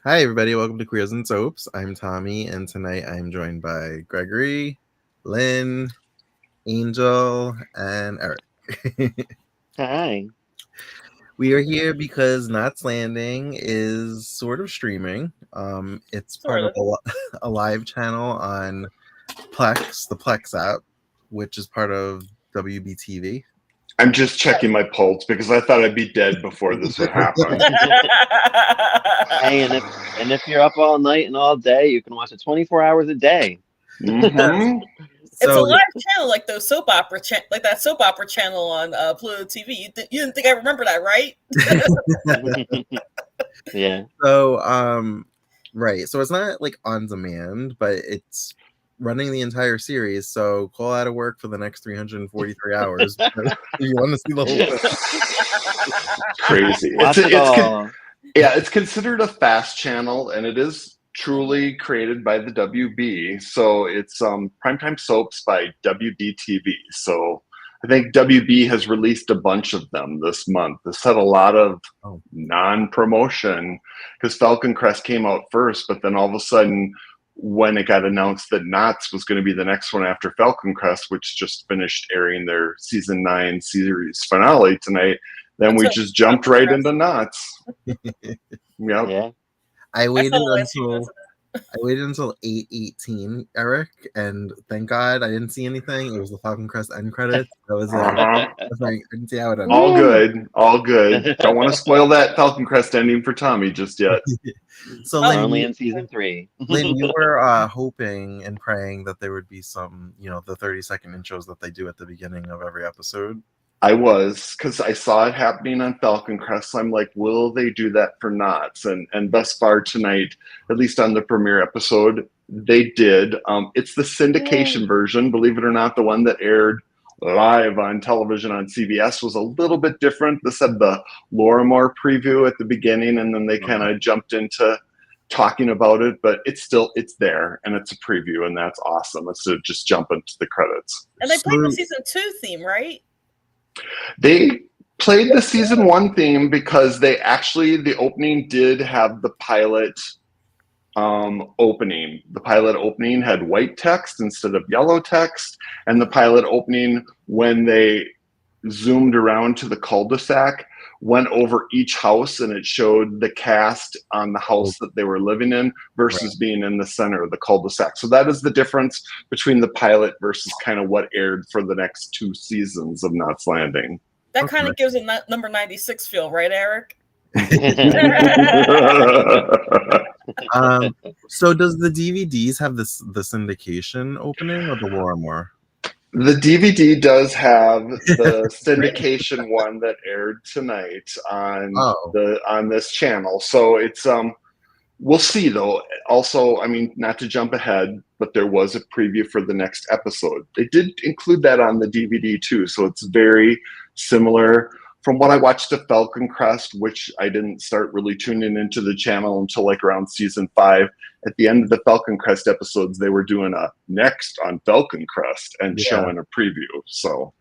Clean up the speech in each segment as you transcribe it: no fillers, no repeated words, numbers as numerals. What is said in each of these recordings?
Hi, everybody. Welcome to Queers and Soaps. I'm Tommy, and tonight I'm joined by Gregory, Lynn, Angel, and Eric. Hi. We are here because Knots Landing is sort of streaming. It's part of a live channel on Plex, the Plex app, which is part of WBtv. I'm just checking my pulse because I thought I'd be dead before this would happen. Hey, and if you're up all night and all day, you can watch it 24 hours a day. Mm-hmm. It's a live channel, like those soap opera, like that soap opera channel on Pluto TV. You didn't think I remember that, right? Yeah. So, right. So it's not like on demand, but it's running the entire series. So call out of work for the next 343 hours. If you want to see the whole thing. Crazy. It's considered a fast channel, and it is truly created by the WB. So it's primetime soaps by WBtv. So I think WB has released a bunch of them this month. This had a lot of non-promotion because Falcon Crest came out first, but then all of a sudden, when it got announced that Knots was going to be the next one after Falcon Crest, which just finished airing their season 9 series finale tonight, then we just jumped right into Knots. Yep. Yeah. I waited until 8:18, Eric, and thank God I didn't see anything. It was the Falcon Crest end credits. That was it. I didn't see how it ended. All good. Don't want to spoil that Falcon Crest ending for Tommy just yet. So Lynn, only in season 3. Lynn, you were hoping and praying that there would be some, the 30-second intros that they do at the beginning of every episode. I was, because I saw it happening on Falcon Crest. So I'm like, will they do that for Knots? And thus far tonight, at least on the premiere episode, they did. It's the syndication version, believe it or not. The one that aired live on television on CBS was a little bit different. This had the Lorimar preview at the beginning, and then they kind of jumped into talking about it, but it's there, and it's a preview, and that's awesome. Let's just jump into the credits. And they played the season 2 theme, right? They played the season 1 theme because the opening did have the pilot opening. The pilot opening had white text instead of yellow text, and the pilot opening, when they zoomed around to the cul-de-sac, went over each house and it showed the cast on the house that they were living in versus being in the center of the cul-de-sac. So that is the difference between the pilot versus kind of what aired for the next 2 seasons of Knots Landing. That kind of gives a number 96 feel, right, Eric? So does the DVDs have the syndication opening or the Lorimar? The DVD does have the syndication one that aired tonight on this channel. So it's we'll see though. Also, I mean, not to jump ahead, but there was a preview for the next episode. They did include that on the DVD too, so it's very similar. From what I watched of Falcon Crest, which I didn't start really tuning into the channel until like around season 5, at the end of the Falcon Crest episodes, they were doing a next on Falcon Crest and showing a preview. So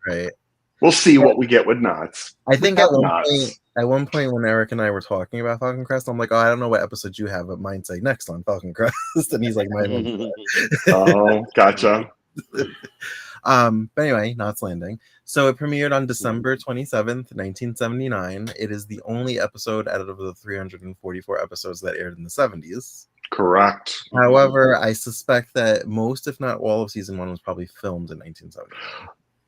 we'll see what we get with Knots. I think at one point when Eric and I were talking about Falcon Crest, I'm like, I don't know what episode you have, but mine say next on Falcon Crest. And he's like, mine. Oh, gotcha. But anyway, Knots Landing. So it premiered on December 27th, 1979. It is the only episode out of the 344 episodes that aired in the 70s. Correct. However, I suspect that most, if not all, of season 1 was probably filmed in 1970.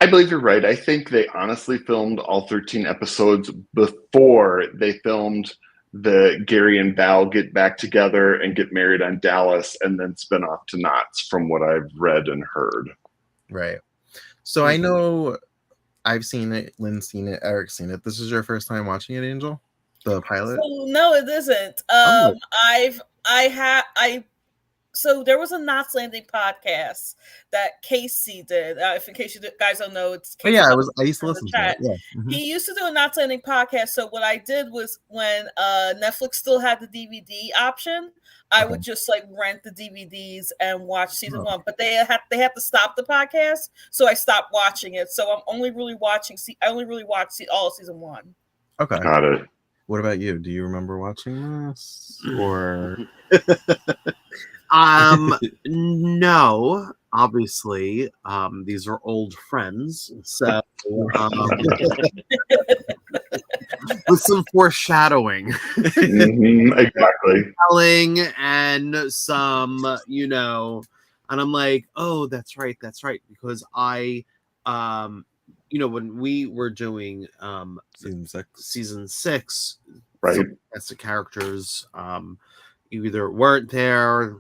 I believe you're right. I think they honestly filmed all 13 episodes before they filmed the Gary and Val get back together and get married on Dallas and then spin off to Knots, from what I've read and heard. Right. So I know I've seen it, Lynn's seen it, Eric's seen it. This is your first time watching it, Angel? The pilot? So, no, it isn't. So there was a Knots Landing podcast that Casey did. In case you guys don't know, it's Casey. I used to listen to it. Yeah. Mm-hmm. He used to do a Knots Landing podcast. So what I did was, when Netflix still had the DVD option, I would just like rent the DVDs and watch season 1. But they had to stop the podcast, so I stopped watching it. So I'm only really watching. I only really watched all of season 1. Okay, got it. What about you? Do you remember watching this? Or no, obviously. These are old friends, so with some foreshadowing, exactly, telling, and some, and I'm like, oh, that's right, because I, when we were doing season six, right? That's the characters either weren't there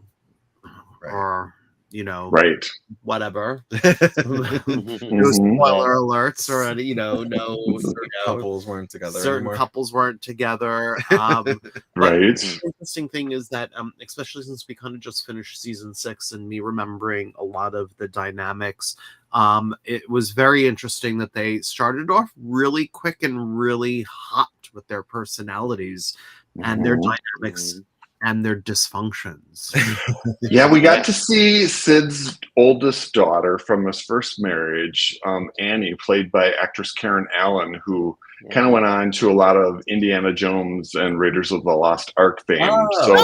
or right, whatever. No Mhm. spoiler alerts or any, couples weren't together. Certain anymore. couples weren't together. Right. The interesting thing is that, especially since we kind of just finished season 6 and me remembering a lot of the dynamics, it was very interesting that they started off really quick and really hot with their personalities and their dynamics and their dysfunctions. Yeah, we got to see Sid's oldest daughter from his first marriage, Annie, played by actress Karen Allen, who kind of went on to a lot of Indiana Jones and Raiders of the Lost Ark fame. So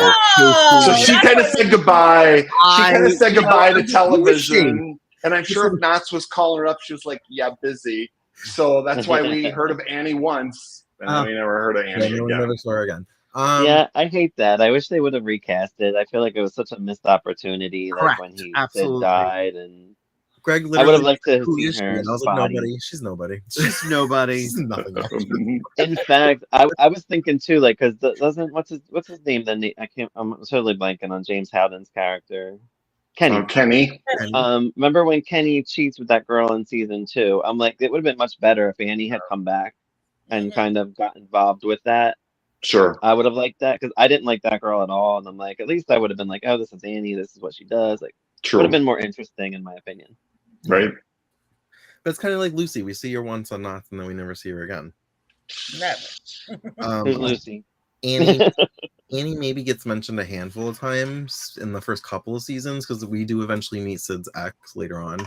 she kind of said goodbye. She kind of said goodbye to television. And I'm sure if Knots was calling her up, she was like, yeah, busy. So that's why we heard of Annie once, and then we never heard of Annie again. We never saw her again. Yeah, I hate that. I wish they would have recast it. I feel like it was such a missed opportunity, like when Sid died, and Greg I would have liked to have who seen her. I was like, nobody. She's nobody. She's nobody. She's nothing else. In fact, I was thinking too, like, because doesn't what's his name? Then I'm totally blanking on James Howden's character, Kenny. Kenny. Remember when Kenny cheats with that girl in season 2? I'm like, it would have been much better if Annie had come back and kind of got involved with that. Sure. I would have liked that because I didn't like that girl at all. And I'm like, at least I would have been like, oh, this is Annie. This is what she does. Like, would have been more interesting in my opinion. Right. But it's kind of like Lucy. We see her once on Knots and then we never see her again. Never. Who's Lucy? Annie maybe gets mentioned a handful of times in the first couple of seasons because we do eventually meet Sid's ex later on.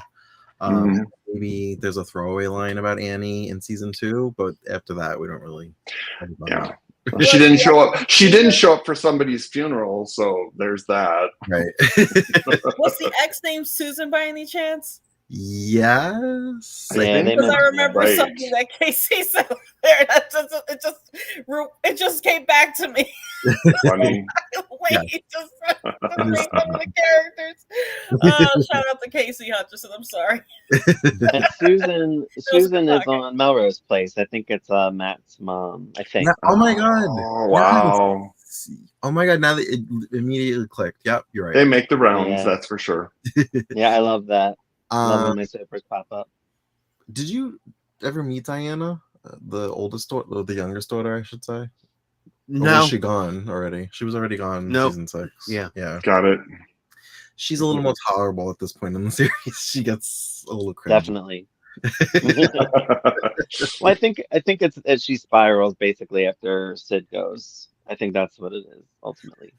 Maybe there's a throwaway line about Annie in season 2, but after that, we don't really. Yeah. She didn't show up. She didn't show up for somebody's funeral, so there's that. Right. Was the ex named Susan by any chance? Yes. Because I remember something that Casey said there. It just came back to me. Funny. Just some of the characters. Shout out to Casey Hutcherson. I'm sorry. And Susan is on Melrose Place. I think it's Matt's mom. I think. Oh my god! Oh wow! Yes. Oh my god! Now that it immediately clicked. Yep, you're right. They make the rounds. That's for sure. Yeah, I love that. Love when my surfers pop up. Did you ever meet Diana, the oldest daughter, the youngest daughter, I should say? No. Or was she gone already? She was already gone in season 6. Yeah. Got it. She's a little more tolerable at this point in the series. She gets a little cringy. Definitely. Well, I think it's she spirals basically after Sid goes. I think that's what it is ultimately.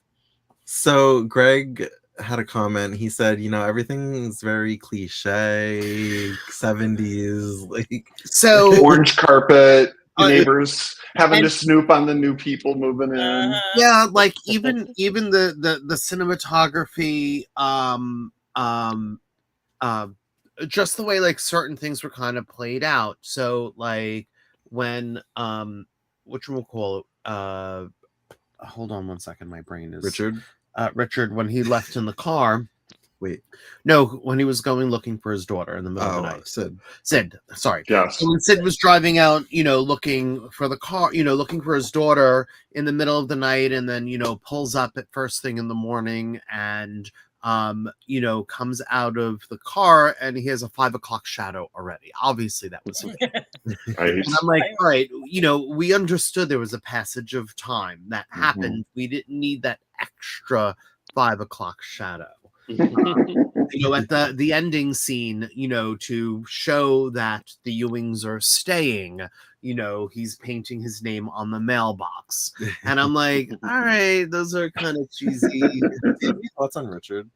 So Greg had a comment. He said, everything's very cliche, 70s, like orange carpet, neighbors having to snoop on the new people moving in. Yeah, like even the cinematography, just the way like certain things were kind of played out. So like when whatchamacallit, hold on one second, my brain is Richard, when he left in the car. When he was going looking for his daughter in the middle of the night. Sid, sorry. Yes. So when Sid was driving out, looking for the car, looking for his daughter in the middle of the night, and then, pulls up at first thing in the morning and, comes out of the car and he has a 5 o'clock shadow already. Obviously that was him. And I'm like, all right, we understood there was a passage of time that happened. We didn't need that extra 5 o'clock shadow. At the ending scene, to show that the Ewings are staying, he's painting his name on the mailbox. And I'm like, all right, those are kind of cheesy. Thoughts on Richard?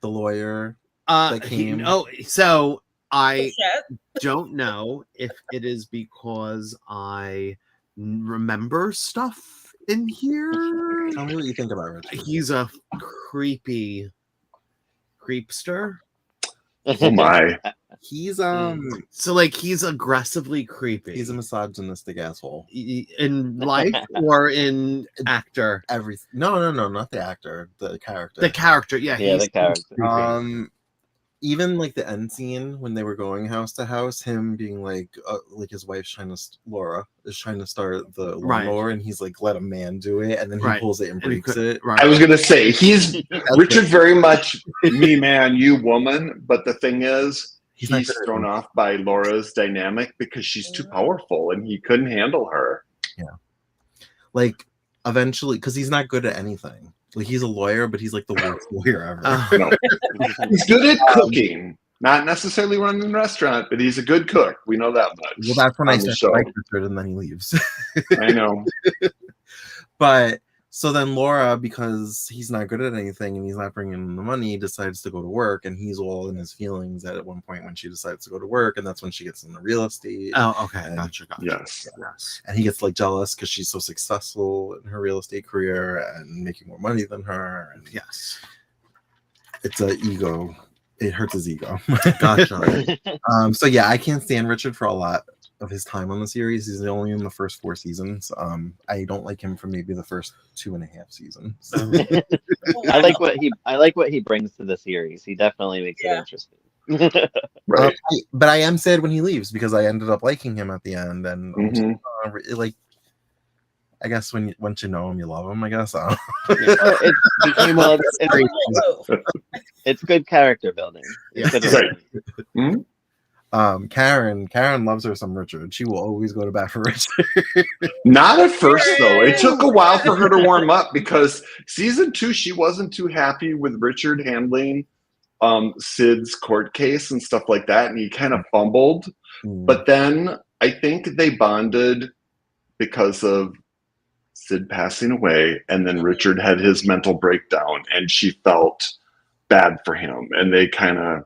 The lawyer that came? I don't know if it is because I remember stuff in here. Tell me what you think about Richard. He's a creepy creepster. Oh my. He's So like he's aggressively creepy. he's a misogynistic asshole. In life or in actor. No, not the actor, the character. The character, yeah, he's the character. creepy. Even like the end scene when they were going house to house, him being like his wife's Laura is trying to start the lawnmower, and he's like, let a man do it, and then he pulls it and breaks it. I was gonna say he's Richard very much me man, you woman, but the thing is he's thrown off by Laura's dynamic because she's too powerful and he couldn't handle her. Yeah. Like eventually, because he's not good at anything. Like he's a lawyer, but he's like the worst lawyer ever. No. He's good at cooking, not necessarily running a restaurant, but he's a good cook. We know that much. Well, that's when I said like Richard, and then he leaves. I know. But so then Laura, because he's not good at anything and he's not bringing in the money, decides to go to work, and he's all in his feelings at one point when she decides to go to work, and that's when she gets into real estate. Oh, okay, gotcha. Yes. And he gets like jealous because she's so successful in her real estate career and making more money than her. And yes, it's an ego. It hurts his ego. Gotcha. So yeah, I can't stand Richard for a lot of his time on the series. He's only in the first 4 seasons. I don't like him for maybe the first 2.5 seasons. I like what he brings to the series. He definitely makes it interesting. Right. But I am sad when he leaves because I ended up liking him at the end, and like I guess once you know him, you love him. I guess. It's good character building. Right. Karen loves her some Richard. She will always go to bat for Richard. Not at first though. It took a while for her to warm up because season 2 she wasn't too happy with Richard handling Sid's court case and stuff like that, and he kind of fumbled. But then I think they bonded because of Sid passing away, and then Richard had his mental breakdown and she felt bad for him, and they kind of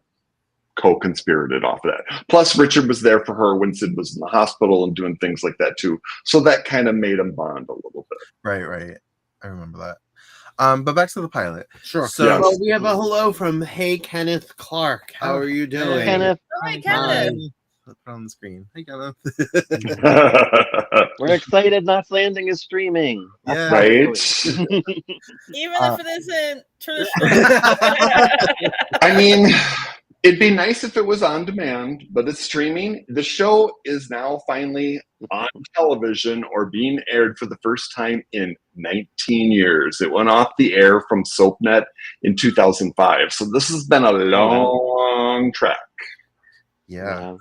co-conspirated off of that. Plus Richard was there for her when Sid was in the hospital and doing things like that too, so that kind of made them bond a little bit. Right. I remember that. But back to the pilot. Sure. So well, we have a hello from Hey Kenneth Clark. How are you doing? Hey, Kenneth. Hi, Kenneth. Put it on the screen. Hey, Kenneth. We're excited Knots Landing is streaming. Yeah. Right. Even if it isn't traditional. I mean, it'd be nice if it was on demand, but it's streaming. The show is now finally on television or being aired for the first time in 19 years. It went off the air from SoapNet in 2005. So this has been a long track. Yeah.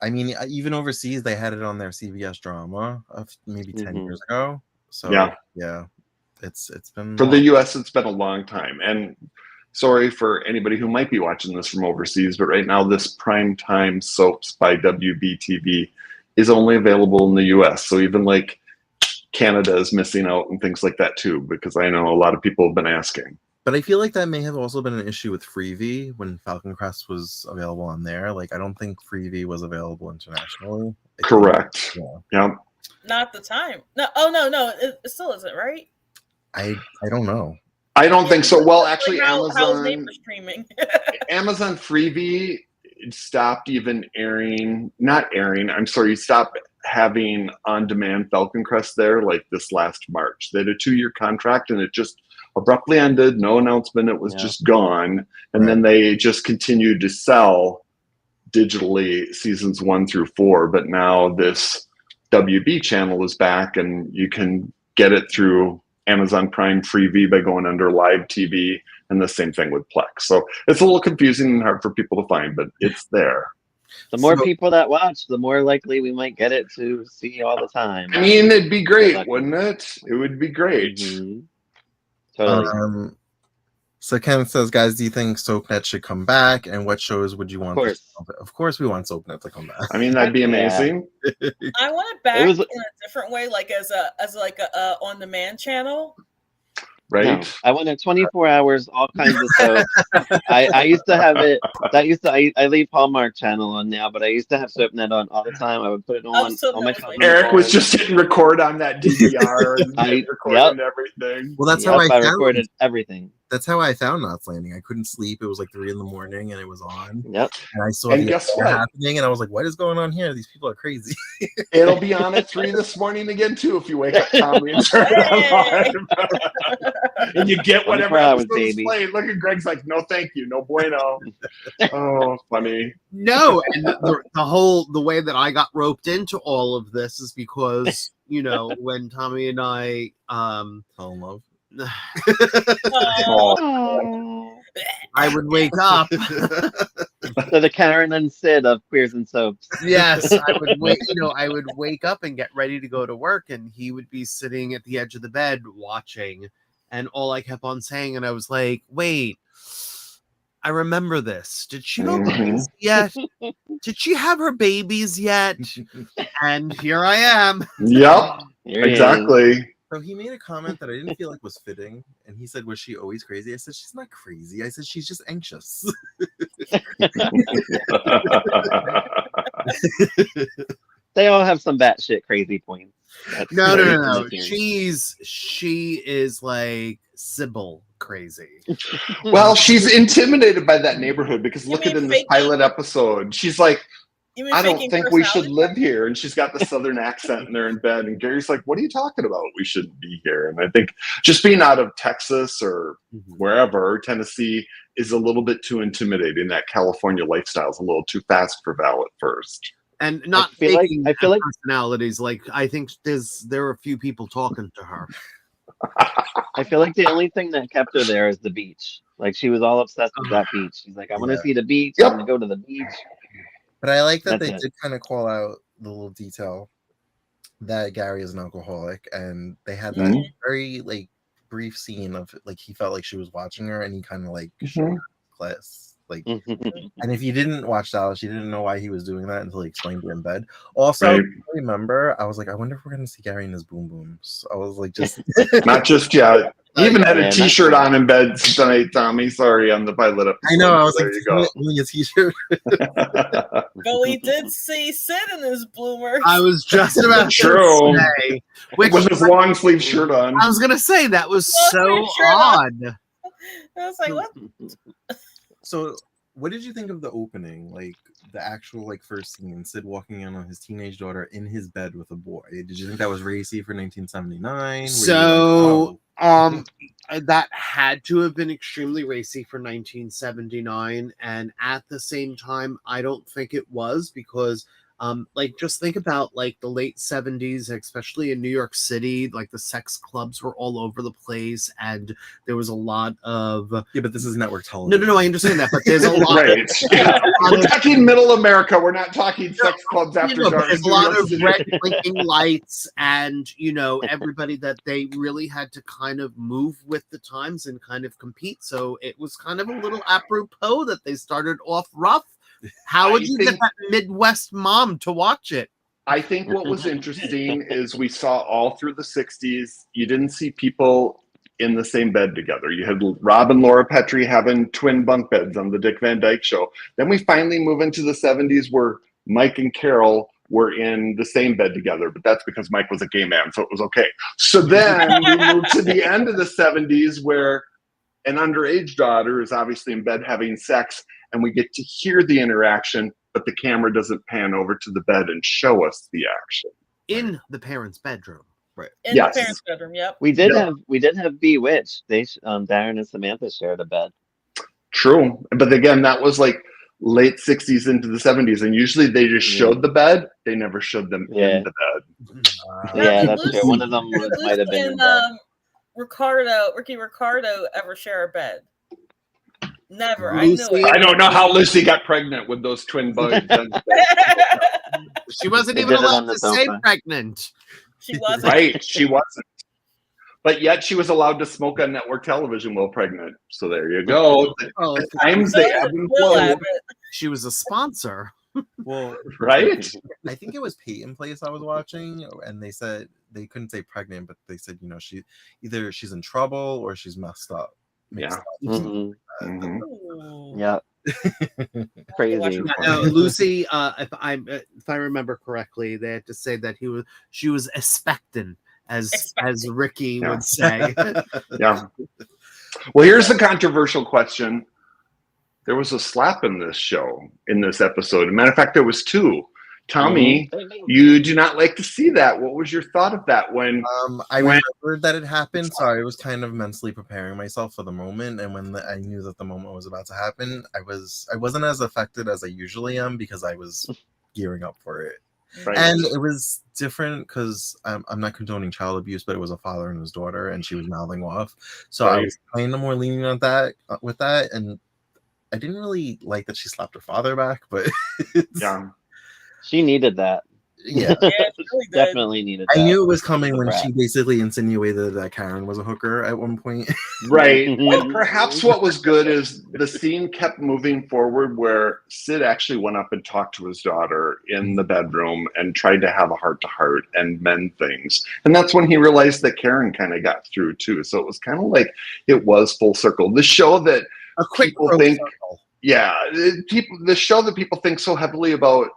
I mean, even overseas, they had it on their CBS drama of maybe 10 years ago. So yeah, it's been for the US. It's been a long time, and sorry for anybody who might be watching this from overseas, but right now this primetime soaps by WBtv is only available in the US. So even like Canada is missing out and things like that too, because I know a lot of people have been asking. But I feel like that may have also been an issue with Freevee when Falcon Crest was available on there. Like, I don't think Freevee was available internationally. Correct. Yeah. Not the time. No. Oh no. It still isn't, right? I don't know. I don't think so. Well, actually, how's neighbor streaming? Amazon Freevee stopped even airing. Not airing. I'm sorry. Stopped having on-demand Falcon Crest there like this last March. They had a 2-year contract, and it just abruptly ended. No announcement. It was just gone. And then they just continued to sell digitally seasons 1 through 4. But now this WB channel is back, and you can get it through Amazon Prime Freevee by going under Live TV, and the same thing with Plex. So it's a little confusing and hard for people to find, but it's there. The more people that watch, the more likely we might get it to see all the time. I mean, it'd be great, wouldn't it? It would be great. Totally. So Ken says, guys, do you think SoapNet should come back? And what shows would you want? Of course we want SoapNet to come back. I mean, that'd be amazing. I want it back in a different way, like as a on-demand channel. right? No, I wanted 24 hours, all kinds of soaps. I used to have it. I leave Hallmark Channel on now, but I used to have SoapNet on all the time. I would put it on SoapNet my was phone. Eric was just hitting record on that DVR and recording Yep. everything. Well, that's Yep, how I recorded everything. That's how I found Knots Landing. I couldn't sleep. It was like 3 a.m. and it was on. Yep. And I saw And the guess affair what? happening, and I was like, "What is going on here? These people are crazy." It'll be on at 3 this morning again too if you wake up, Tommy, and turn it on. And you get whatever 24 hours, episode's baby. played. Look at Greg's like, no, thank you, no bueno. Oh, funny. No, and the way that I got roped into all of this is because, you know, when Tommy and I Fell in love. Oh. I would wake up. So the Karen and Sid of Queers and Soaps. Yes, I would wake up and get ready to go to work, and he would be sitting at the edge of the bed watching, and all I kept on saying, and I was like, wait, I remember this. Did she go crazy yet? Did she have her babies yet? And here I am. Yep, exactly. So he made a comment that I didn't feel like was fitting, and he said, "Was she always crazy?" I said, "She's not crazy." I said, "She's just anxious." They all have some batshit crazy points. No. She is like Sybil crazy. Well, she's intimidated by that neighborhood because look at in this pilot episode. She's like, I don't think we should live here. And she's got the southern accent and they're in bed. And Gary's like, what are you talking about? We shouldn't be here. And I think just being out of Texas or wherever, Tennessee, is a little bit too intimidating. That California lifestyle is a little too fast for Val at first. And not I feel like personalities. Like, I think there are a few people talking to her. I feel like the only thing that kept her there is the beach. Like, she was all obsessed with that beach. She's like, I want to see the beach. I want to go to the beach. But I like that they did kind of call out the little detail that Gary is an alcoholic, and they had that very like brief scene of like he felt like she was watching her, and he kind of like showed her class. Like, and if you didn't watch Dallas, you didn't know why he was doing that until he explained it in bed. Also, I remember I was like, I wonder if we're gonna see Gary in his boom booms. I was like, just not just yet. He even had a T-shirt on in bed tonight, Tommy. Sorry, on the pilot episode. I know. I was there like, you go. Only a T-shirt. But we did see Sid in his bloomers. I was just about to say, with his long sleeve shirt on. I was gonna say that was so odd. I was like, what? So, what did you think of the opening? Like the actual like first scene, Sid walking in on his teenage daughter in his bed with a boy. Did you think that was racy for 1979? So, that had to have been extremely racy for 1979, and at the same time, I don't think it was because. Like just think about like the late 70s, especially in New York City, like the sex clubs were all over the place and there was a lot of but this is network television. No, I understand that, but there's a lot right. We're talking middle America, we're not talking sex clubs after dark. There's a lot of red blinking lights and everybody that they really had to kind of move with the times and kind of compete, so it was kind of a little apropos that they started off rough. How would you get that Midwest mom to watch it? I think what was interesting is we saw all through the 60s, you didn't see people in the same bed together. You had Rob and Laura Petrie having twin bunk beds on the Dick Van Dyke Show. Then we finally move into the 70s where Mike and Carol were in the same bed together, but that's because Mike was a gay man, so it was okay. So then we moved to the end of the 70s where an underage daughter is obviously in bed having sex, and we get to hear the interaction, but the camera doesn't pan over to the bed and show us the action. In the parents' bedroom. Right. In the parents' bedroom, yep. We did have Bewitched. They Darren and Samantha shared a bed. True. But again, that was like late 60s into the 70s, and usually they just showed the bed. They never showed them in the bed. Yeah, that's true. One of them might have been in bed. Ricky Ricardo ever share a bed? Never. Lucy, I don't know how Lucy got pregnant with those twin bugs. She wasn't even allowed to say pregnant. She wasn't. Right, she wasn't. But yet she was allowed to smoke on network television while pregnant. So there you go. Times they ebb and flow. She was a sponsor. Well, right? I think it was Peyton Place I was watching, and they said they couldn't say pregnant, but they said, you know, she's in trouble or she's messed up. Yeah. Mm-hmm. Yeah. Crazy. No, Lucy, if I remember correctly, they had to say that she was expectant, as Ricky would say. Yeah. Well, here's the controversial question. There was a slap in this episode. As a matter of fact, there was two. Tommy, you do not like to see that. What was your thought of that when I remembered that it happened, so I was kind of mentally preparing myself for the moment, and when I knew that the moment was about to happen, I wasn't as affected as I usually am because I was gearing up for it. Right. And it was different because I'm not condoning child abuse, but it was a father and his daughter, and she was mouthing off. So I was kind of more lenient on that with that, and I didn't really like that she slapped her father back, but yeah. She needed that. Yeah, really definitely needed that. I knew it was coming when she basically insinuated that Karen was a hooker at one point. Right. And perhaps what was good is the scene kept moving forward where Sid actually went up and talked to his daughter in the bedroom and tried to have a heart-to-heart and mend things. And that's when he realized that Karen kind of got through too. So it was kind of like it was full circle. The show that a quick people think, the show that people think so heavily about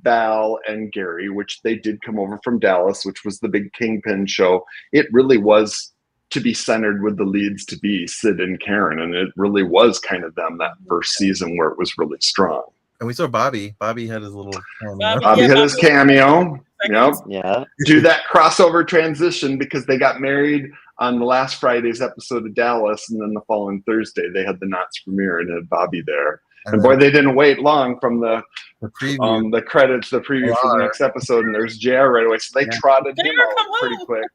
Val and Gary, which they did come over from Dallas, which was the big Kingpin show. It really was to be centered with the leads to be Sid and Karen, and it really was kind of them that first season where it was really strong. And we saw Bobby. Bobby had his little cameo. Bobby had his cameo. Yep. Yeah. Do that crossover transition because they got married on the last Friday's episode of Dallas, and then the following Thursday they had the Knots premiere and had Bobby there. And boy, they didn't wait long from the preview, the credits, the preview for the next episode, and there's JR right away. So they trotted him out pretty quick.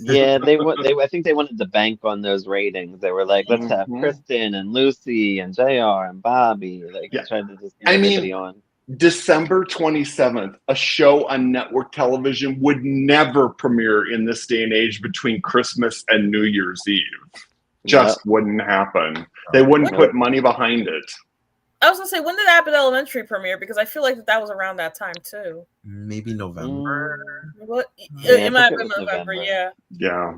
Yeah, I think they wanted to bank on those ratings. They were like, let's have Kristen and Lucy and JR and Bobby. Like, tried to just get everybody on. December 27th, a show on network television would never premiere in this day and age between Christmas and New Year's Eve. Just wouldn't happen. They wouldn't put money behind it. I was gonna say, when did Abbott Elementary premiere? Because I feel like that was around that time too. Maybe November. It might have been November. Yeah. Yeah.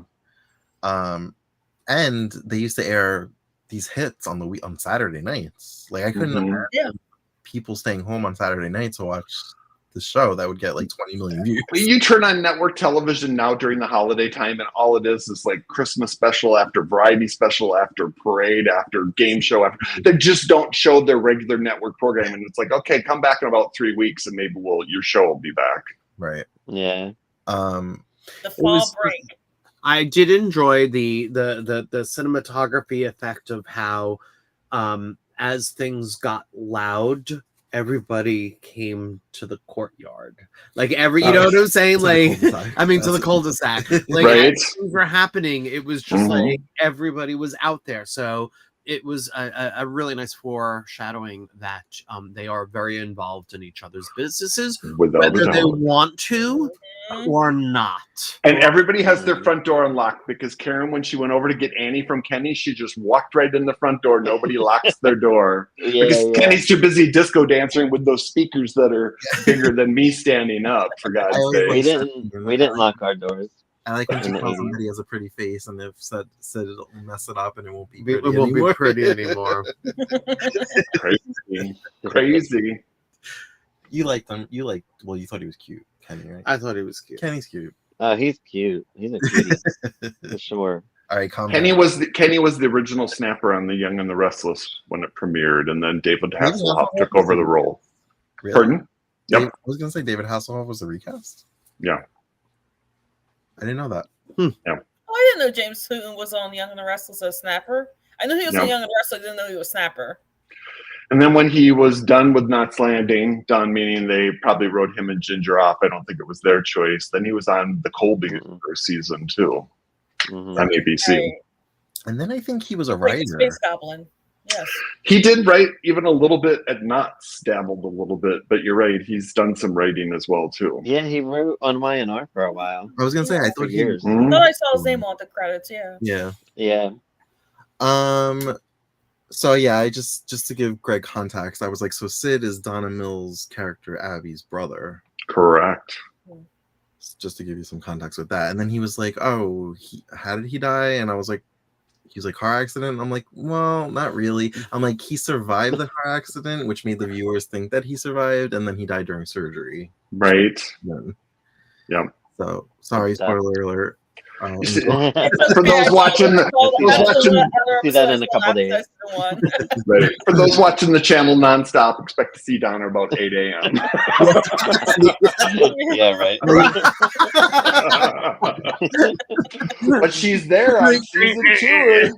And they used to air these hits on Saturday nights. Like I couldn't imagine people staying home on Saturday night to watch the show that would get like 20 million views. You turn on network television now during the holiday time, and all it is like Christmas special after variety special after parade after game show after. They just don't show their regular network programming. It's like, okay, come back in about 3 weeks and maybe your show will be back. Right. Yeah. The fall break. I did enjoy the cinematography effect of how as things got loud, everybody came to the courtyard. Like you know what I'm saying? Like, I mean, to the cul-de-sac. Like, as things were happening, it was just like everybody was out there. So it was a really nice foreshadowing that they are very involved in each other's businesses, whether they want to or not. And everybody has their front door unlocked because Karen, when she went over to get Annie from Kenny, she just walked right in the front door. Nobody locks their door because Kenny's too busy disco dancing with those speakers that are bigger than me standing up. For God's sake, we didn't lock our doors. I like when she tells somebody has a pretty face, and they've said it'll mess it up, and it won't be pretty it won't be pretty anymore. Crazy. You liked them. You thought he was cute, Kenny, right? I thought he was cute. Kenny's cute. He's cute. He's a cutie for sure. All right, Kenny was the original Snapper on The Young and the Restless when it premiered, and then David Hasselhoff took over the role. Really? Pardon? Yep. I was gonna say David Hasselhoff was the recast. Yeah. I didn't know that. Yeah. Oh, I didn't know James Hooten was on Young and the Restless as Snapper. I knew he was on Young and the Restless. I didn't know he was Snapper. And then when he was done with Knots Landing, done meaning they probably wrote him and Ginger off. I don't think it was their choice. Then he was on the Colby season too on ABC. Right. And then I think he was a writer. Space Goblin. Yes. He did write even a little bit at Knots, dabbled a little bit, but you're right. He's done some writing as well too. Yeah, he wrote on Y&R for a while. I was gonna say, I thought I thought I saw his name on the credits. Yeah. Yeah. So yeah, I just to give Greg context, I was like, so Sid is Donna Mills' character Abby's brother. Correct. just to give you some context with that. And then he was like, "Oh, how did he die?" And I was like, "He was like car accident." And I'm like, "Well, not really." I'm like, "He survived the car accident, which made the viewers think that he survived, and then he died during surgery." Right. Yeah. So sorry, spoiler alert. For those watching, see that in a couple days. Right. For those watching the channel nonstop, expect to see Donna about 8 a.m. Yeah, right. But she's there on season 2.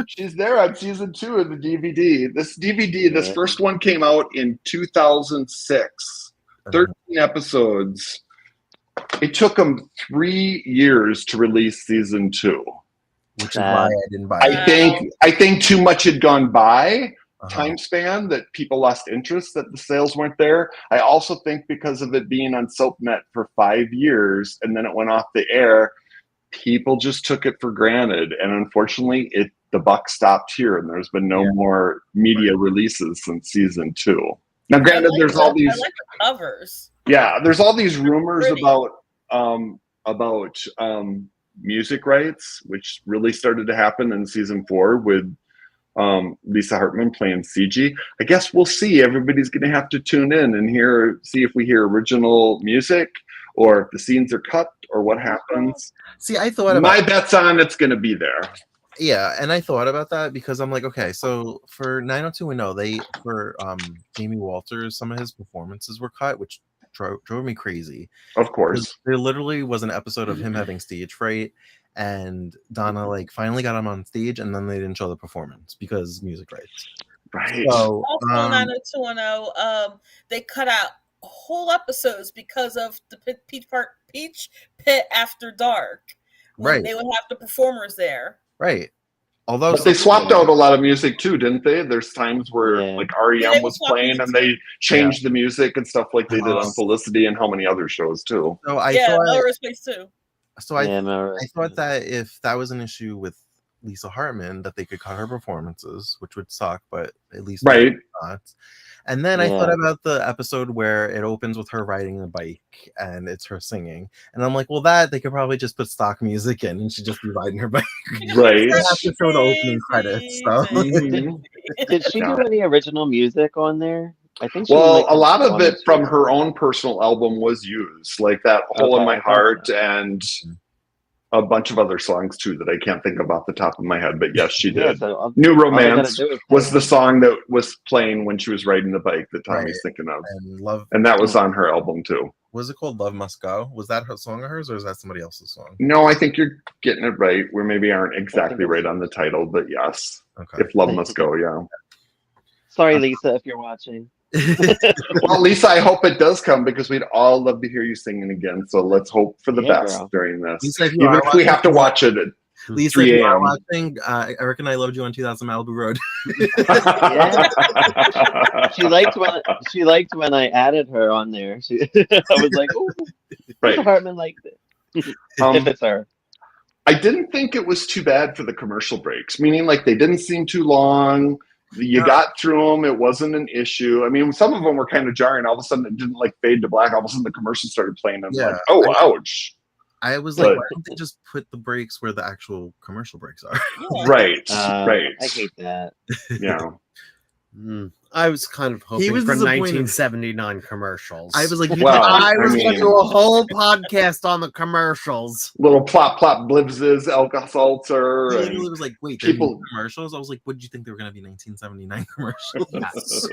She's there on season 2 of the DVD. This DVD, this first one came out in 2006. 13 episodes. It took them 3 years to release season 2, which is why I didn't buy it. I think too much had gone by time span that people lost interest, that the sales weren't there. I also think because of it being on SoapNet for 5 years and then it went off the air, people just took it for granted, and unfortunately, the buck stopped here, and there's been no more media releases since season 2. Now, granted, there's all these covers. Yeah, there's all these rumors about music rights, which really started to happen in season 4 with Lisa Hartman playing CG. I guess we'll see. Everybody's going to have to tune in and see if we hear original music or if the scenes are cut or what happens. See, I thought my bet's on it's going to be there. Yeah, and I thought about that because I'm like, okay, so for 90210, for Jamie Walters, some of his performances were cut, which drove me crazy. Of course. There literally was an episode of him having stage fright, and Donna like finally got him on stage, and then they didn't show the performance because music rights. Right. So also 90210, they cut out whole episodes because of the Peach Pit After Dark. Right. They would have the performers there. Right. Although but they swapped out a lot of music too, didn't they? There's times where like REM was playing and they changed the music and stuff like they did on Felicity and how many other shows too. So I thought, Melrose Place too. So I thought that if that was an issue with Lisa Hartman, that they could cut her performances, which would suck, but at least not. And then I thought about the episode where it opens with her riding a bike and it's her singing. And I'm like, well, they could probably just put stock music in and she'd just be riding her bike. Right. Have to show the opening credits. So. Did she do any original music on there? I think she a lot of it from her own personal album was used, like that Hole in My Heart and a bunch of other songs too that I can't think of off the top of my head, but yes, she did. So New Romance was the song that was playing when she was riding the bike that Tommy's thinking of. And that was on her album too. Was it called Love Must Go? Was that her song of hers, or is that somebody else's song? No, I think you're getting it right. We maybe aren't exactly right on the title, but yes. Okay. If Love Must Go, yeah. Sorry, Lisa, if you're watching. Well, Lisa, I hope it does come because we'd all love to hear you singing again. So let's hope for the best during this. Lisa, even if we have to watch it at Lisa, 3 a.m. Watching, Eric and I loved you on 2000 Malibu Road. She liked when I added her on there. I was like, oh, Hartman liked it. If it's her. I didn't think it was too bad for the commercial breaks, meaning like they didn't seem too long. You got through them. It wasn't an issue. I mean, some of them were kind of jarring. All of a sudden, it didn't like fade to black. All of a sudden, the commercial started playing. And like, oh, ouch. I was like, why don't they just put the breaks where the actual commercial breaks are? Right. I hate that. Yeah. I was kind of hoping for 1979 commercials. I was like, I was going to do a whole podcast on the commercials. Little plop plop blizzes, Alka-Seltzer. I literally was like, wait, people commercials? I was like, what did you think they were going to be 1979 commercials?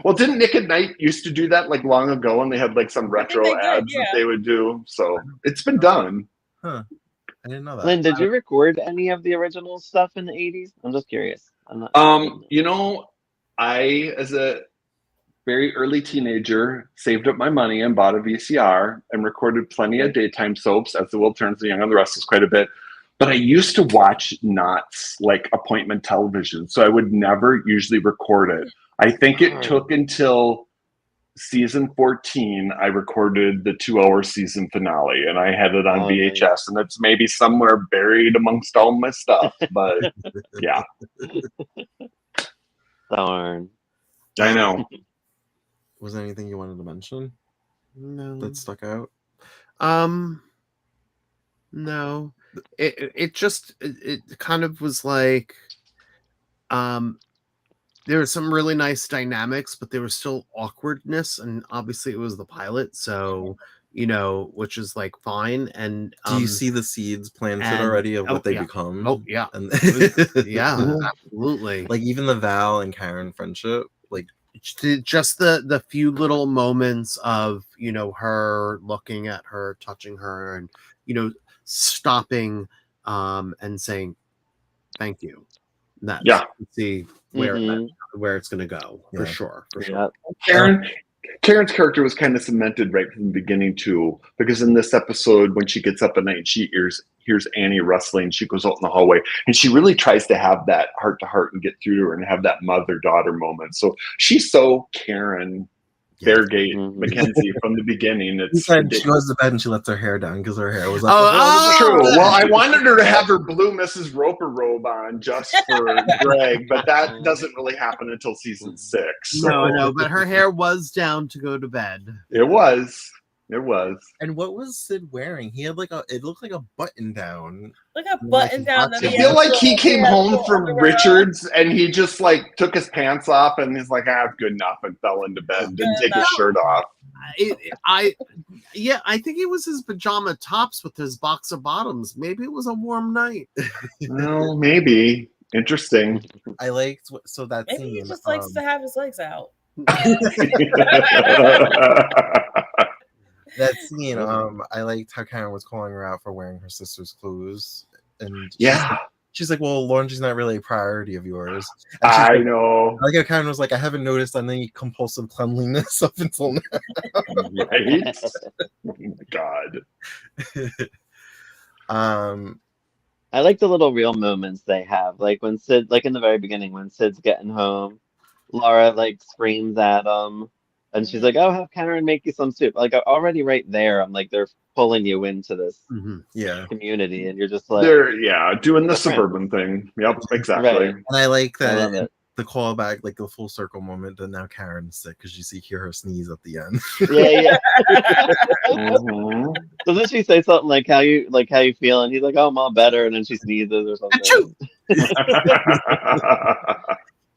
Well, didn't Nick at Night used to do that like long ago, and they had like some retro ads that they would do? So it's been done. Huh. I didn't know that. Lynn, did you record any of the original stuff in the 80s? I'm just curious. You know, I, as a very early teenager, saved up my money and bought a VCR and recorded plenty of daytime soaps, As the World Turns, The Young and the Restless, quite a bit. But I used to watch Knots, like appointment television, so I would never usually record it. I think it took until season 14 I recorded the 2-hour season finale, and I had it on VHS, and it's maybe somewhere buried amongst all my stuff, but yeah. Darn. I know. Was there anything you wanted to mention? No. That stuck out? No. It just kind of was like there was some really nice dynamics, but there was still awkwardness, and obviously it was the pilot, so which is like fine. And do you see the seeds planted already of what they become? Oh yeah, and yeah, absolutely. Like even the Val and Karen friendship, like just the few little moments of her looking at her, touching her, and stopping and saying thank you. That's see where it's going to go for sure. Karen's character was kind of cemented right from the beginning too, because in this episode, when she gets up at night and she hears Annie rustling, she goes out in the hallway and she really tries to have that heart to heart and get through to her and have that mother daughter moment. So she's so Karen Fairgate Mackenzie from the beginning. It's she goes to bed and she lets her hair down because her hair was up. That's true. Well, I wanted her to have her blue Mrs. Roper robe on just for Greg, but that doesn't really happen until season 6. So. No, but her hair was down to go to bed. It was. And what was Sid wearing? He had it looked like a button down. Like a button down. I feel like he came home from Richards and he just took his pants off and he's like, good enough, and fell into bed and didn't take his shirt off. I think it was his pajama tops with his boxer bottoms. Maybe it was a warm night. Well, maybe. Interesting. I liked that maybe scene. He just likes to have his legs out. That scene, I liked how Karen was calling her out for wearing her sister's clothes, and she's like, "Well, laundry's not really a priority of yours." I know. Like how Karen was like, "I haven't noticed any compulsive cleanliness up until now." Right? Oh my god. I like the little real moments they have, like when Sid, like in the very beginning when Sid's getting home, Laura screams at him. And she's like, "Oh, have Karen make you some soup." Like already right there, I'm like, they're pulling you into this community, and you're just like, they're doing the suburban thing. Yep, exactly. Right. And I like that the callback, like the full circle moment. That now Karen's sick because you hear her sneeze at the end. Yeah. Doesn't she say something like how you feel? And he's like, "Oh, I'm all better," and then she sneezes or something.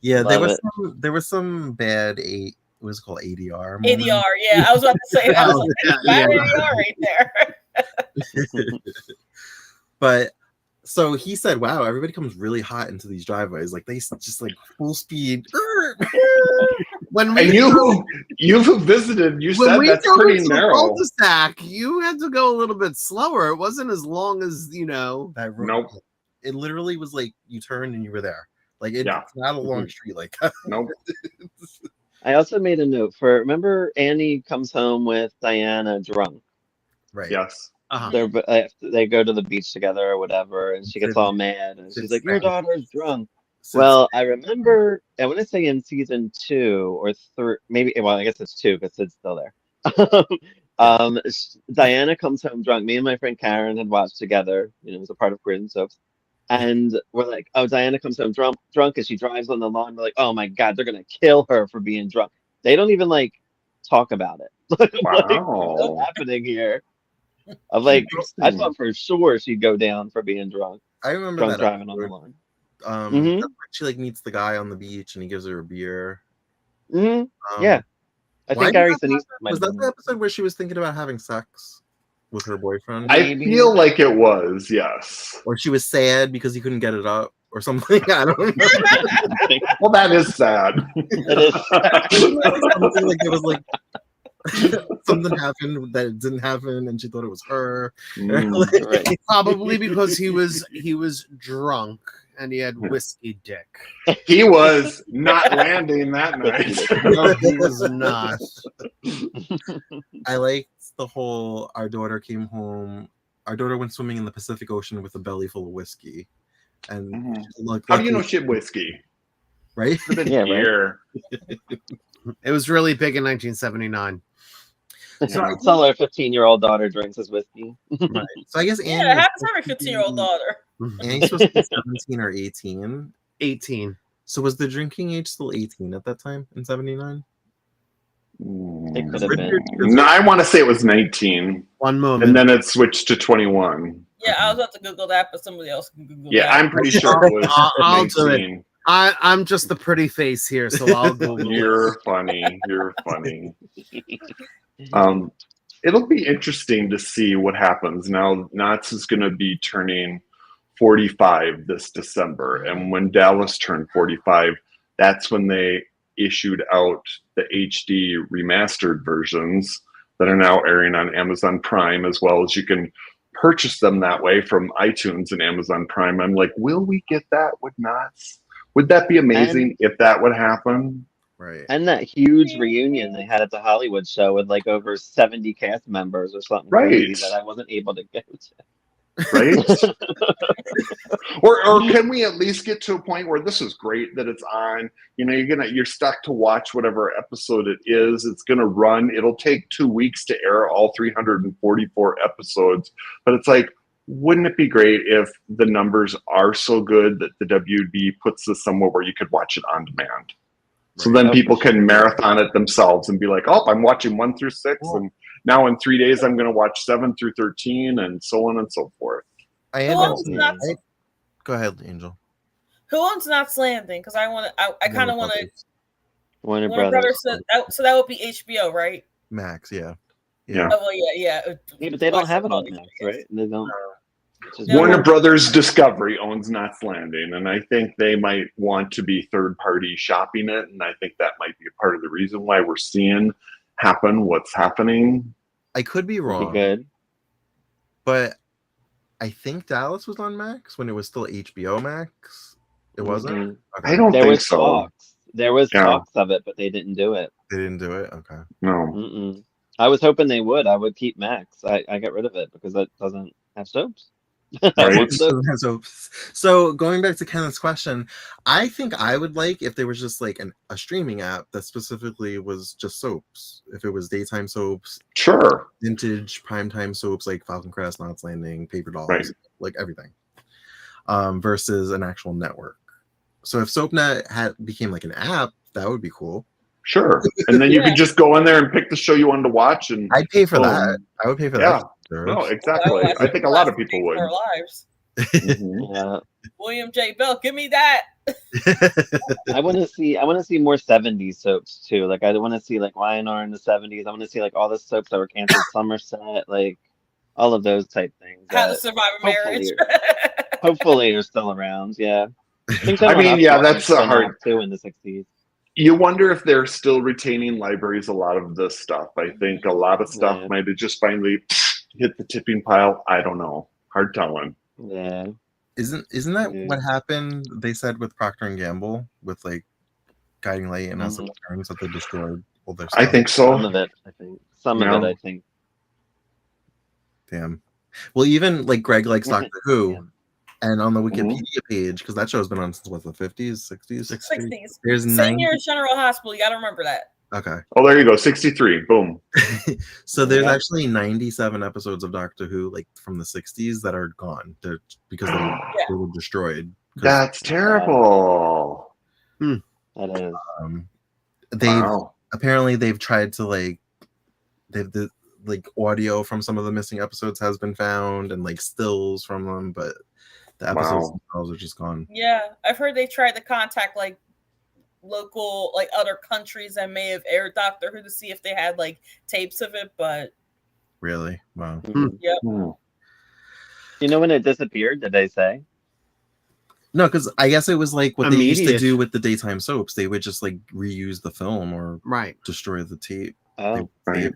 Yeah, there was some bad What was it called? ADR. ADR, yeah. I was about to say that. Was ADR right there. But so he said, "Wow, everybody comes really hot into these driveways. Like they just full speed." When you've visited, you said that's pretty narrow. Cul-de-sac, you had to go a little bit slower. It wasn't as long as that road. Nope. It literally was like you turned and you were there. Like it's not a long street like that. Nope. I also made a note remember Annie comes home with Diana drunk. Right. Yes. They go to the beach together or whatever, and she gets all mad, and she's like, "Your daughter's drunk." Well, I remember, I want to say in season 2 or 3, maybe, well, I guess it's 2 because Sid's still there. Diana comes home drunk. Me and my friend Karen had watched together. It was a part of Grid Soaps. And we're like, "Oh, Diana comes home drunk as she drives on the lawn." We're like, "Oh my god, they're gonna kill her for being drunk." They don't even talk about it. Wow. What's happening here? I thought for sure she'd go down for being drunk. I remember that driving on the lawn. She meets the guy on the beach and he gives her a beer. Yeah, I think Gary Sinise was that the episode where she was thinking about having sex with her boyfriend? I feel like it was, yes. Or she was sad because he couldn't get it up or something. I don't know. Well, that is sad. It is sad. Something like it was like something happened that it didn't happen and she thought it was her. Right. Probably because he was drunk and he had whiskey dick. He was not landing that night. No, he was not. I liked the whole our daughter came home. Our daughter went swimming in the Pacific Ocean with a belly full of whiskey. And how do you know she had whiskey? Right? Here. It was really big in 1979. So that's all our 15-year-old daughter drinks is whiskey. Right. So I guess Annie. Yeah, how does every 15-year-old daughter? Annie's supposed to be 17 or 18. 18. So was the drinking age still 18 at that time in 79? It could have been. No, I want to say it was 19. One moment. And then it switched to 21. Yeah, I was about to Google that, but somebody else can Google that. Yeah, I'm pretty sure it was I'll do 19. it. I'm just the pretty face here, so I'll Google it. You're funny. You're funny. It'll be interesting to see what happens. Now, Knott's is going to be turning 45 this December. And when Dallas turned 45, that's when they issued out the HD remastered versions that are now airing on Amazon Prime, as well as you can purchase them that way from iTunes and Amazon Prime. I'm like, will we get that with Knott's? Would that be amazing if that would happen? Right. And that huge reunion they had at the Hollywood show with like over 70 cast members or something crazy that I wasn't able to go to. Right? or can we at least get to a point where this is great that it's on? You know, you're stuck to watch whatever episode it is. It's gonna run. It'll take 2 weeks to air all 344 episodes. But it's like, wouldn't it be great if the numbers are so good that the WB puts this somewhere where you could watch it on demand? So then people can marathon it themselves and be like, oh, I'm watching 1 through 6, and now in 3 days I'm going to watch 7 through 13, and so on and so forth. Go ahead, Angel. Who owns Knott's Landing? Because I kind of want to. Warner Brothers. So that would be HBO, right? Max, yeah. Yeah. Oh, well, yeah. Yeah, but they don't have it on Max, right? They don't. Warner Brothers Discovery owns Knott's Landing, and I think they might want to be third-party shopping it, and I think that might be a part of the reason why we're seeing what's happening. I could be wrong, good, but I think Dallas was on Max when it was still HBO Max. It wasn't? Mm-hmm. Okay. I don't think so. Talks. There was talks of it, but they didn't do it. They didn't do it? Okay. No. Mm-mm. I was hoping they would. I would keep Max. I got rid of it because it doesn't have soaps. Right. So going back to Kenneth's question, I think I would like if there was just like a streaming app that specifically was just soaps. If it was daytime soaps, sure, vintage primetime soaps like Falcon Crest, Knott's Landing, Paper Dolls, right, like everything, versus an actual network. So if SoapNet became like an app, that would be cool. Sure, and then you could just go in there and pick the show you wanted to watch, and I'd pay for that. I would pay for that. No, exactly. I think a lot of people would. Our lives. Yeah. William J. Bell, give me that. I want to see more 70s soaps too. Like I want to see like Y&R in the 70s. I want to see like all the soaps that were canceled, Somerset, like all of those type things. How to Survive a Marriage. Hopefully are still around. Yeah. I mean, yeah, that's a hard too in the 60s. You wonder if they're still retaining libraries, a lot of this stuff. I think a lot of stuff might have just finally hit the tipping pile. I don't know. Hard telling. Yeah. Isn't that what happened? They said with Procter and Gamble with like Guiding Light and House of Returns that they destroyed all their stuff. I think so. Some of it, I think. Some of it, I think. Damn. Well, even like Greg likes Doctor Who. And on the Wikipedia page, because that show's been on since what, the 50s, 60s? 60s. There's Senior General Hospital. You got to remember that. Okay. Oh, there you go. 63. Boom. So there's actually 97 episodes of Doctor Who, like from the 60s, that are gone because they were destroyed. That's terrible. That is. Apparently they've tried to like audio from some of the missing episodes has been found and like stills from them, but the episodes themselves are just gone. Yeah, I've heard they tried to contact like local, like other countries that may have aired Doctor Who to see if they had like tapes of it, but really, wow. Yep. You know when it disappeared? Did they say? No, because I guess it was like what they used to do with the daytime soaps. They would just like reuse the film or destroy the tape. Oh, right.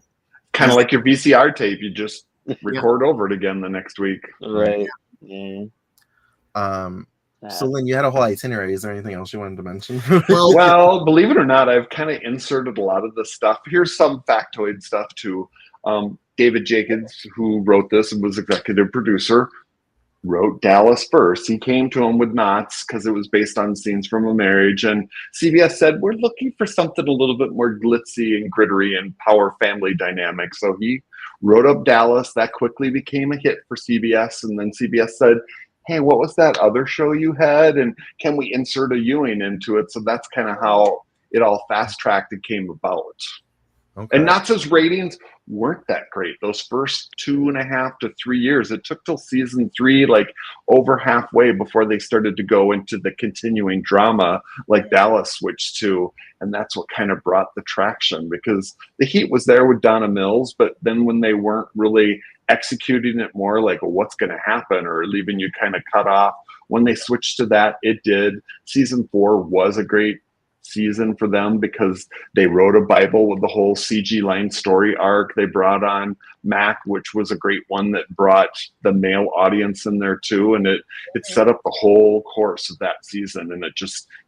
Kind of like your VCR tape. You just record over it again the next week. Right. Yeah. So Lynn, you had a whole itinerary. Is there anything else you wanted to mention? Well, believe it or not, I've kind of inserted a lot of this stuff. Here's some factoid stuff too. David Jacobs, who wrote this and was executive producer, wrote Dallas first. He came to him with Knott's because it was based on scenes from a marriage, and CBS said, we're looking for something a little bit more glitzy and gritty and power family dynamic. So he wrote up Dallas. That quickly became a hit for CBS, and then CBS said, hey, what was that other show you had? And can we insert a Ewing into it? So that's kind of how it all fast-tracked and came about. Okay. And Knots' ratings weren't that great. Those first 2.5 to 3 years, it took till season 3, like over halfway before they started to go into the continuing drama like Dallas switched to. And that's what kind of brought the traction, because the heat was there with Donna Mills, but then when they weren't really executing it more like, well, what's going to happen, or leaving you kind of cut off, when they switched to that, it did. Season 4 was a great season for them because they wrote a Bible with the whole CG line story arc. They brought on Mac, which was a great one that brought the male audience in there too, and it set up the whole course of that season, and it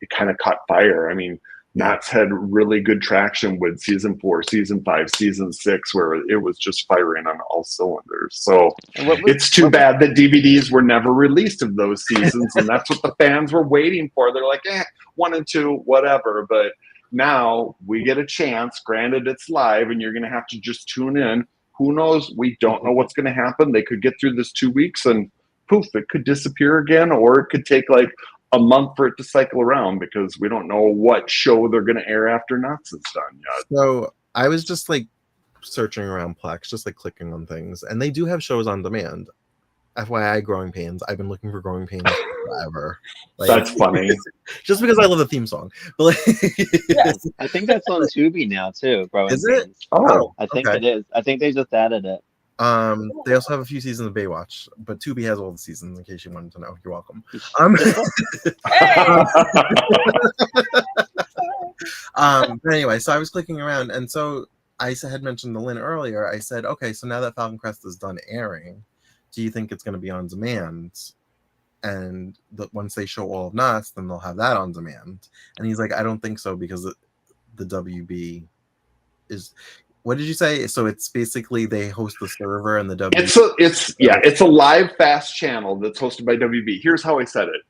kind of caught fire. I mean, Knots had really good traction with season 4, season 5, season 6, where it was just firing on all cylinders. So it's too bad that DVDs were never released of those seasons, and that's what the fans were waiting for. They're like, 1 and 2, whatever. But now we get a chance. Granted, it's live, and you're going to have to just tune in. Who knows? We don't know what's going to happen. They could get through this 2 weeks, and poof, it could disappear again, or it could take like a month for it to cycle around, because we don't know what show they're going to air after Knots is done yet. So I was just like searching around Plex, just like clicking on things, and they do have shows on demand. FYI, Growing Pains. I've been looking for Growing Pains forever. Like, that's funny. Just because I love the theme song. But like, yes, I think that's on Tubi now too. Growing is it? Pains. Oh, I think it is. I think they just added it. They also have a few seasons of Baywatch, but Tubi has all the seasons in case you wanted to know. You're welcome. But anyway, so I was clicking around, and so I had mentioned to Lynn earlier. I said, okay, so now that Falcon Crest is done airing, do you think it's going to be on demand? And once they show all of Knots, then they'll have that on demand. And he's like, I don't think so, because the WB is. What did you say? So it's basically they host the server and the WB. It's a live fast channel that's hosted by WB. Here's how I said it.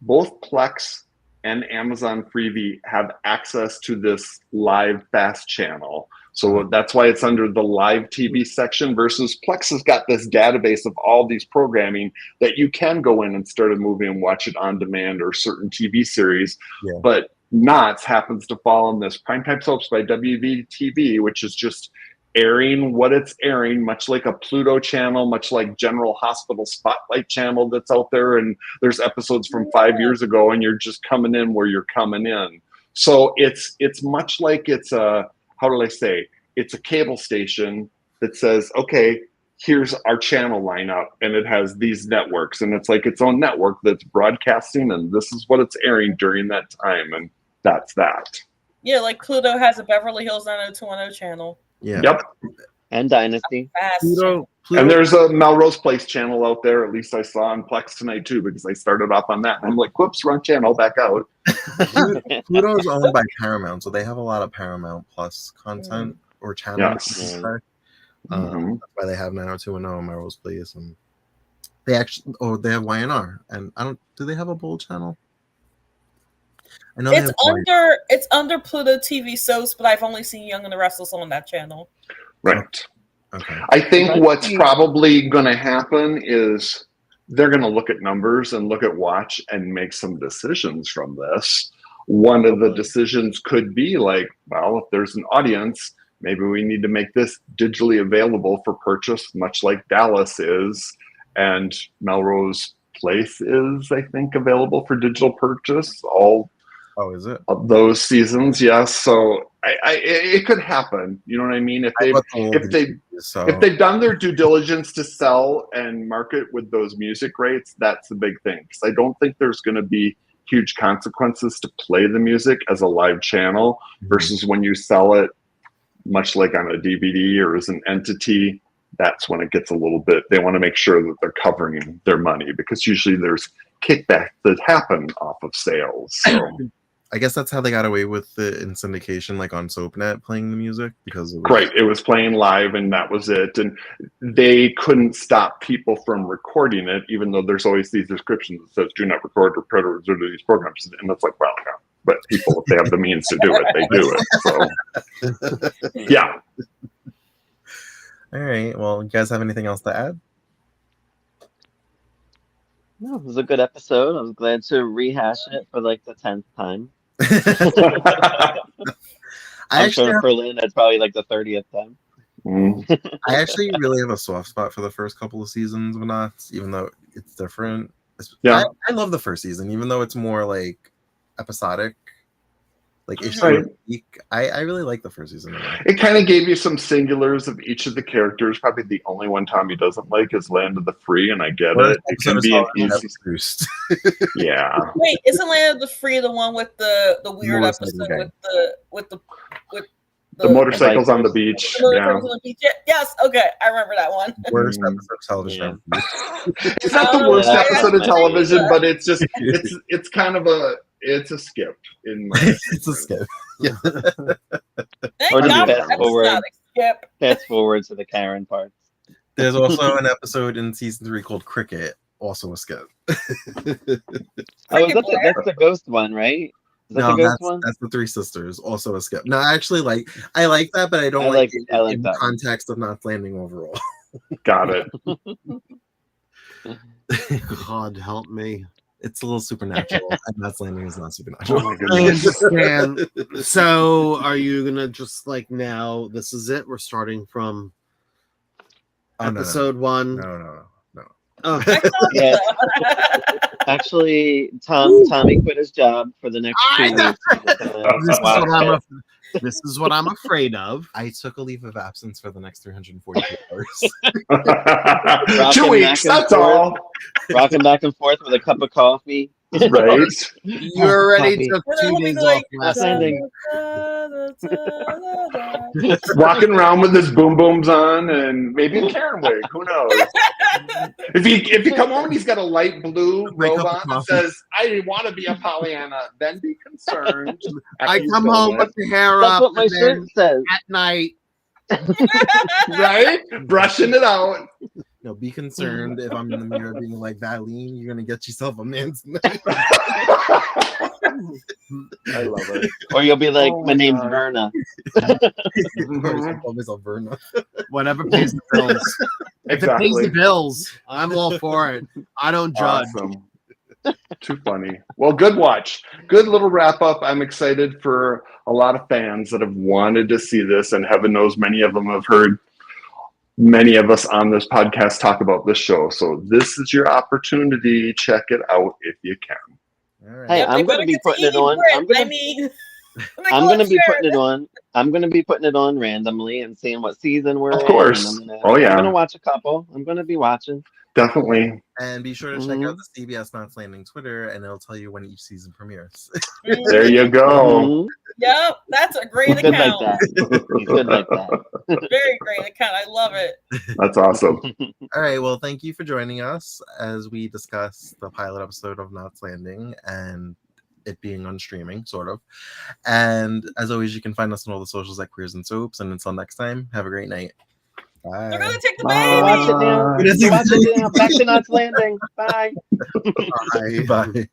Both Plex and Amazon Freevee have access to this live fast channel. So that's why it's under the live TV section, versus Plex has got this database of all these programming that you can go in and start a movie and watch it on demand, or certain TV series. Yeah. But Knots happens to fall in this Primetime Soaps by WBtv, which is just airing what it's airing, much like a Pluto channel, much like General Hospital Spotlight channel that's out there. And there's episodes from 5 years ago, and you're just coming in where you're coming in. So it's much like it's a, how do I say? It's a cable station that says, okay, here's our channel lineup, and it has these networks, and it's like its own network that's broadcasting, and this is what it's airing during that time, and that's that. Yeah, like Pluto has a Beverly Hills 90210 channel. Yeah. Yep. And Dynasty. Pluto. And there's a Melrose Place channel out there, at least I saw on Plex tonight too, because I started off on that. And I'm like, whoops, wrong channel, back out. Pluto is owned by Paramount, so they have a lot of Paramount Plus content or channels. Yes. That's why they have 90210 and Melrose Place, and they actually, they have YNR, and I don't. Do they have a Bold channel? I know it's under Pluto TV Soaps, but I've only seen Young and the Restless on that channel. Right. Okay. I think what's probably going to happen is they're going to look at numbers and look at watch and make some decisions from this. One of the decisions could be like, well, if there's an audience, maybe we need to make this digitally available for purchase, much like Dallas is, and Melrose Place is, I think, available for digital purchase. Oh, is it? Of those seasons, yes. So it could happen. You know what I mean? If they've done their due diligence to sell and market with those music rates, that's the big thing. Because I don't think there's going to be huge consequences to play the music as a live channel versus when you sell it, much like on a DVD or as an entity. That's when it gets a little bit. They want to make sure that they're covering their money, because usually there's kickback that happen off of sales. So. I guess that's how they got away with it in syndication, like on SoapNet, playing the music, because it was playing live, and that was it. And they couldn't stop people from recording it, even though there's always these descriptions that says "do not record or predators or these programs." And it's like, well, yeah. But people, if they have the means to do it, they do it. So, yeah. All right. Well, you guys have anything else to add? No, it was a good episode. I was glad to rehash it for like the 10th time. I'm sure for Lynn, that's probably like the 30th time. I actually really have a soft spot for the first couple of seasons of Knots, even though it's different. I love the first season, even though it's more like episodic, like issue a week. I really like the first season. It kind of gave you some singulars of each of the characters. Probably the only one Tommy doesn't like is Land of the Free, and I get it. It can be an easy boost. Yeah. Wait, isn't Land of the Free the one with the weird episode with the motorcycles on the beach? On the beach. Yes, okay, I remember that one. Worst episode of television. It's not the worst episode of television, but it's just it's kind of it's a skip in my it's a skip. Yeah. Or fast forward to the Karen parts. There's also an episode in season 3 called Cricket, also a skip. That's the ghost one, right? No, that's the Three Sisters, also a skip. No, I actually I like that, but I don't like it in the context of Knots Landing overall. Got it. God help me. It's a little supernatural, and Knots Landing is not supernatural. Oh my goodness. So, are you gonna just now? This is it. We're starting from episode 1. No. Oh. Yeah. Actually, Tommy quit his job for the next 2 weeks. This is what I'm afraid of. I took a leave of absence for the next 342 hours. 2 weeks, that's all. Rocking back and forth with a cup of coffee. Right. You already took 2 days off last ending. Walking around with his boom booms on and maybe a Karen wig. Who knows? If you come home and he's got a light blue robe on that says, I want to be a Pollyanna, then be concerned. I come home with the hair That's up. what my shirt says. At night. Right? Brushing it out. No, be concerned if I'm in the mirror being like, Valine, you're going to get yourself a man tonight. I love it. Or you'll be like, my name's Verna. Call myself Verna. Whatever pays the bills. If it pays the bills, I'm all for it. I don't judge. Awesome. Too funny. Well, good watch. Good little wrap up. I'm excited for a lot of fans that have wanted to see this, and heaven knows many of them have heard many of us on this podcast talk about this show. So this is your opportunity. Check it out if you can. All right. Hey, I'm going to be putting it on. I'm going to be putting it on. I'm going to be putting it on randomly and seeing what season we're in. Of course. I'm going to watch a couple. I'm going to be watching. Definitely. And be sure to check out the CBS Knots Landing Twitter, and it'll tell you when each season premieres. There you go. Yep, that's a great Good account. like that. He's good like that. Very great account. I love it. That's awesome. All right. Well, thank you for joining us as we discuss the pilot episode of Knots Landing and it being on streaming, sort of. And as always, you can find us on all the socials at Queers and Soaps. And until next time, have a great night. Bye. They're gonna take the baby. Watch it now. Watch it now. Back to Knots Landing. Bye. Bye. Bye.